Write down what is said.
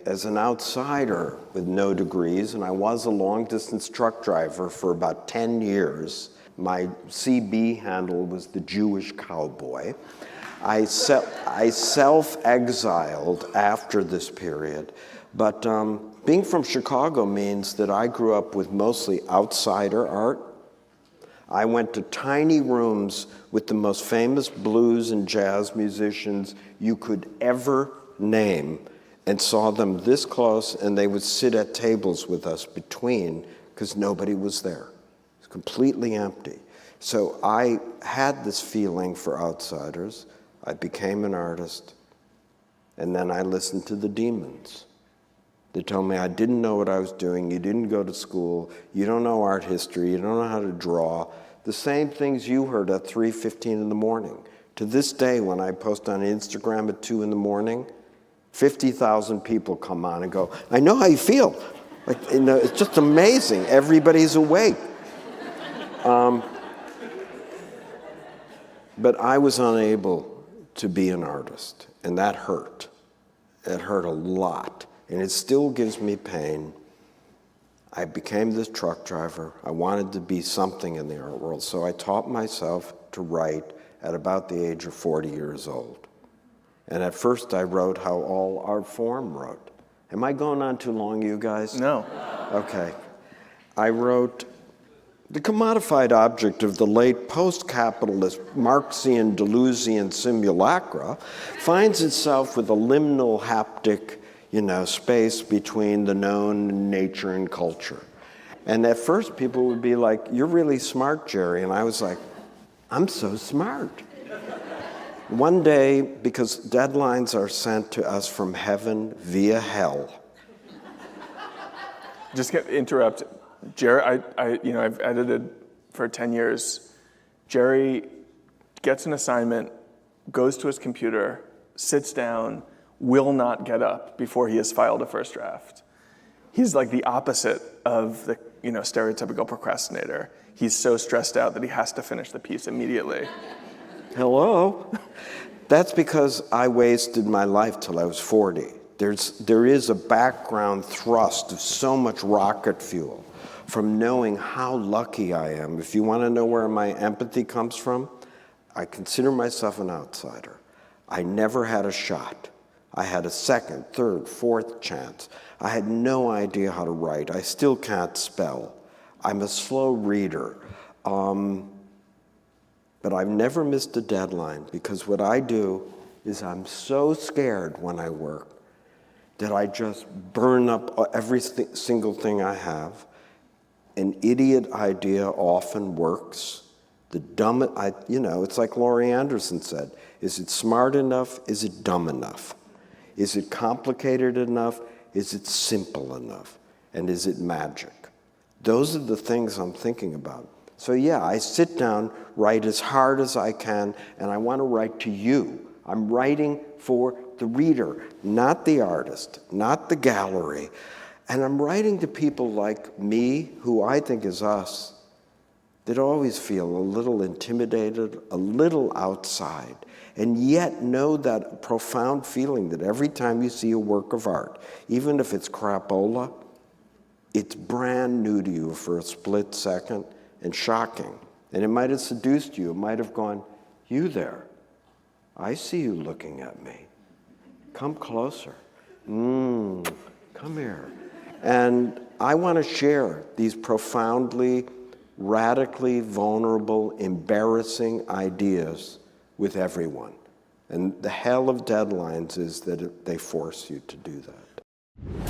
as an outsider with no degrees, and I was a long-distance truck driver for about 10 years. My CB handle was the Jewish Cowboy. I self-exiled after this period, but being from Chicago means that I grew up with mostly outsider art. I went to tiny rooms with the most famous blues and jazz musicians you could ever name and saw them this close, and they would sit at tables with us between because nobody was there. It was completely empty. So I had this feeling for outsiders. I became an artist, and then I listened to the demons. They told me I didn't know what I was doing, you didn't go to school, you don't know art history, you don't know how to draw. The same things you heard at 3:15 in the morning. To this day, when I post on Instagram at 2 in the morning, 50,000 people come on and go, I know how you feel. Like, you know, it's just amazing. Everybody's awake. But I was unable to be an artist, and that hurt. It hurt a lot, and it still gives me pain. I became this truck driver. I wanted to be something in the art world, so I taught myself to write at about the age of 40 years old. And at first I wrote how all art form wrote. Am I going on too long, you guys? No. Okay. I wrote, the commodified object of the late post-capitalist Marxian Deleuzian simulacra finds itself with a liminal haptic, space between the known nature and culture. And at first people would be like, you're really smart, Jerry. And I was like, I'm so smart. One day, because deadlines are sent to us from heaven via hell. Just interrupt. Jerry, I've edited for 10 years. Jerry gets an assignment, goes to his computer, sits down, will not get up before he has filed a first draft. He's like the opposite of the stereotypical procrastinator. He's so stressed out that he has to finish the piece immediately. Hello? That's because I wasted my life till I was 40. There is a background thrust of so much rocket fuel from knowing how lucky I am. If you want to know where my empathy comes from, I consider myself an outsider. I never had a shot. I had a second, third, fourth chance. I had no idea how to write. I still can't spell. I'm a slow reader. But I've never missed a deadline because what I do is I'm so scared when I work that I just burn up every single thing I have. An idiot idea often works. It's like Laurie Anderson said, is it smart enough? Is it dumb enough? Is it complicated enough? Is it simple enough? And is it magic? Those are the things I'm thinking about. So yeah, I sit down, write as hard as I can, and I want to write to you. I'm writing for the reader, not the artist, not the gallery. And I'm writing to people like me, who I think is us, that always feel a little intimidated, a little outside, and yet know that profound feeling that every time you see a work of art, even if it's crapola, it's brand new to you for a split second and shocking. And it might have seduced you. It might have gone, you there, I see you looking at me. Come closer. Come here. And I want to share these profoundly, radically vulnerable, embarrassing ideas with everyone. And the hell of deadlines is that they force you to do that.